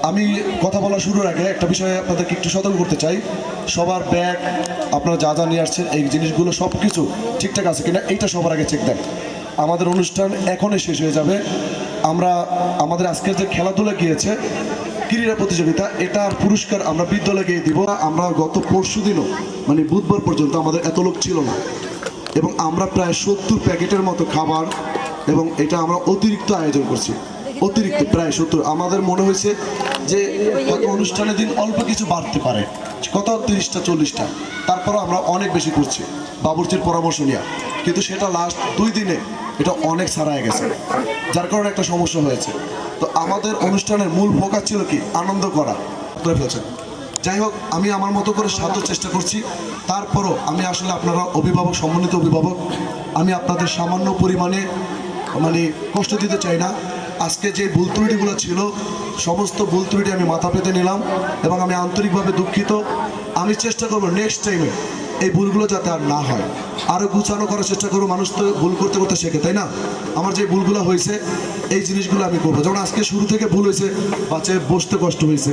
আমি কথা বলা শুরুর আগে একটা বিষয়ে আপনাদেরকে একটু সতর্ক করতে চাই। সবার ব্যাগ আপনারা যা যা নিয়ে আসছেন এই জিনিসগুলো সব কিছু ঠিকঠাক আছে কিনা এইটা সবার আগে চেক দেন। আমাদের অনুষ্ঠান এখনই শেষ হয়ে যাবে। আমরা আমাদের আজকের যে খেলাধুলা গিয়েছে ক্রীড়া প্রতিযোগিতা, এটার পুরস্কার আমরা বিদ্যালয়ে দিব। আমরা গত পরশু দিনও মানে বুধবার পর্যন্ত আমাদের এত লোক ছিল না, এবং আমরা প্রায় 70 প্যাকেটের মতো খাবার, এবং এটা আমরা অতিরিক্ত আয়োজন করছি। অতিরিক্ত প্রায় 70। আমাদের মনে হয়েছে যে হয়তো অনুষ্ঠানের দিন অল্প কিছু বাড়তে পারে, কত 30টা 40টা, তারপরও আমরা অনেক বেশি করছি বাবুর্চির পরামর্শ নিয়ে। কিন্তু সেটা লাস্ট 2 দিনে এটা অনেক ছাড়ায় গেছে, যার কারণে একটা সমস্যা হয়েছে। তো আমাদের অনুষ্ঠানের মূল ফোকাস ছিল কি আনন্দ করা, করে ফেলছেন। যাই হোক, আমি আমার মতো করে সাধ্য চেষ্টা করছি। তারপরও আমি আসলে আপনারা অভিভাবক, সম্মানিত অভিভাবক, আমি আপনাদের সামান্য পরিমাণে মানে কষ্ট দিতে চাই না। আজকে যে ভুল ত্রুটিগুলো ছিল সমস্ত ভুল ত্রুটি আমি মাথা পেতে নিলাম, এবং আমি আন্তরিকভাবে দুঃখিত। আমি চেষ্টা করবো নেক্সট টাইমে এই ভুলগুলো যাতে আর না হয়, আরও গুছানো করার চেষ্টা করবো। মানুষ তো ভুল করতে করতে শেখে, তাই না? আমার যে ভুলগুলো হয়েছে এই জিনিসগুলো আমি করবো। যেমন আজকে শুরু থেকে ভুল হয়েছে, বাচ্চায় বসতে কষ্ট হয়েছে।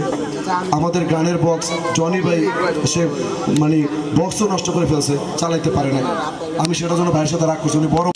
আমাদের গানের বক্স জনি ভাই সে মানে বক্সও নষ্ট করে ফেলছে, চালাইতে পারে না। আমি সেটার জন্য ভাইয়ের সাথে রাগ করছি। উনি বড়